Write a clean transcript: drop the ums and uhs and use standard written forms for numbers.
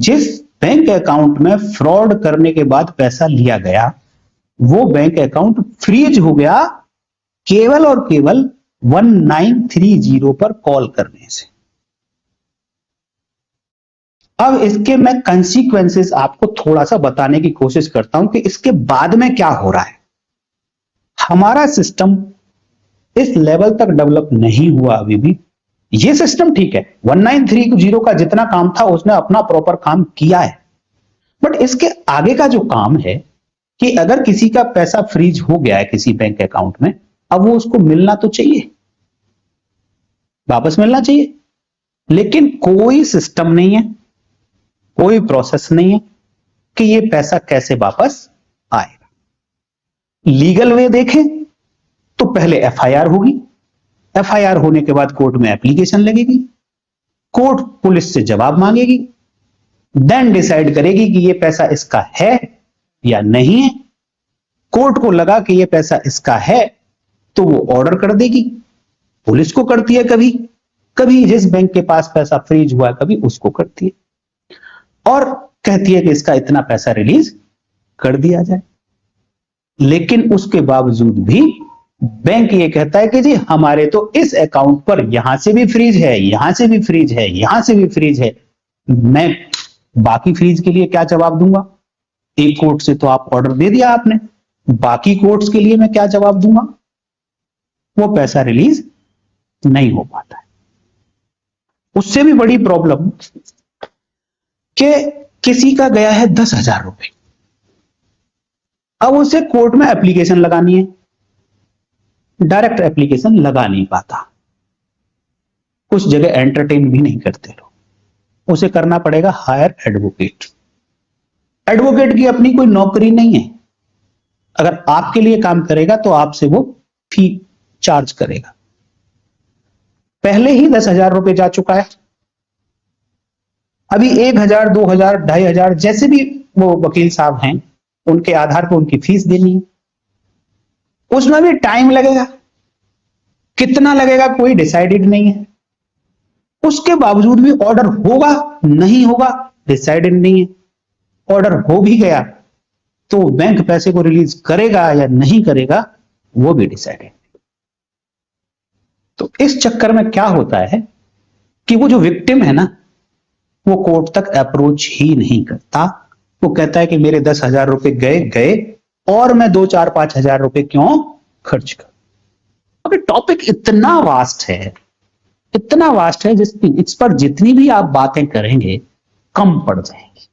जिस bank account में fraud करने के बाद पैसा लिया गया वो बैंक अकाउंट फ्रीज हो गया केवल और केवल 1930 पर कॉल करने से। अब इसके मैं कंसीक्वेंसेस आपको थोड़ा सा बताने की कोशिश करता हूं कि इसके बाद में क्या हो रहा है। हमारा सिस्टम इस लेवल तक डेवलप नहीं हुआ अभी भी। ये सिस्टम ठीक है, 1930 का जितना काम था उसने अपना प्रॉपर काम किया है, बट इसके आगे का जो काम है कि अगर किसी का पैसा फ्रीज हो गया है किसी बैंक अकाउंट में, अब वो उसको मिलना तो चाहिए, वापस मिलना चाहिए, लेकिन कोई सिस्टम नहीं है, कोई प्रोसेस नहीं है कि ये पैसा कैसे वापस आएगा। लीगल वे देखें तो पहले एफआईआर होगी, एफआईआर होने के बाद कोर्ट में एप्लीकेशन लगेगी, कोर्ट पुलिस से जवाब मांगेगी, देन डिसाइड करेगी कि ये पैसा इसका है या नहीं है। कोर्ट को लगा कि ये पैसा इसका है तो वो ऑर्डर कर देगी, पुलिस को करती है कभी कभी, जिस बैंक के पास पैसा फ्रीज हुआ है कभी उसको करती है, और कहती है कि इसका इतना पैसा रिलीज कर दिया जाए। लेकिन उसके बावजूद भी बैंक ये कहता है कि जी हमारे तो इस अकाउंट पर यहां से भी फ्रीज है, यहां से भी फ्रीज है, यहां से भी फ्रीज है, मैं बाकी फ्रीज के लिए क्या जवाब दूंगा? एक कोर्ट से तो आप ऑर्डर दे दिया आपने, बाकी कोर्ट्स के लिए मैं क्या जवाब दूंगा? वो पैसा रिलीज नहीं हो पाता है। उससे भी बड़ी प्रॉब्लम कि किसी का गया है 10,000 रुपए, अब उसे कोर्ट में एप्लीकेशन लगानी है, डायरेक्ट एप्लीकेशन लगा नहीं पाता, कुछ जगह एंटरटेन भी नहीं करते लोग, उसे करना पड़ेगा हायर एडवोकेट। एडवोकेट की अपनी कोई नौकरी नहीं है, अगर आपके लिए काम करेगा तो आपसे वो फी चार्ज करेगा। पहले ही 10,000 रुपए जा चुका है, अभी 1,000, 2,000, 2,500 जैसे भी वो वकील साहब हैं उनके आधार पर उनकी फीस देनी है, उसमें भी टाइम लगेगा, कितना लगेगा कोई डिसाइडेड नहीं है। उसके बावजूद भी ऑर्डर होगा नहीं होगा डिसाइडेड नहीं है। ऑर्डर हो भी गया तो बैंक पैसे को रिलीज करेगा या नहीं करेगा वो भी डिसाइडेड नहीं। तो इस चक्कर में क्या होता है कि वो जो विक्टिम है ना वो कोर्ट तक अप्रोच ही नहीं करता। वो कहता है कि मेरे 10,000 रुपए गए गए और मैं 2, 4, 5,000 रुपए क्यों खर्च कर। अभी टॉपिक इतना वास्ट है, इतना वास्ट है इस पर जितनी भी आप बातें करेंगे कम पड़ जाएंगी।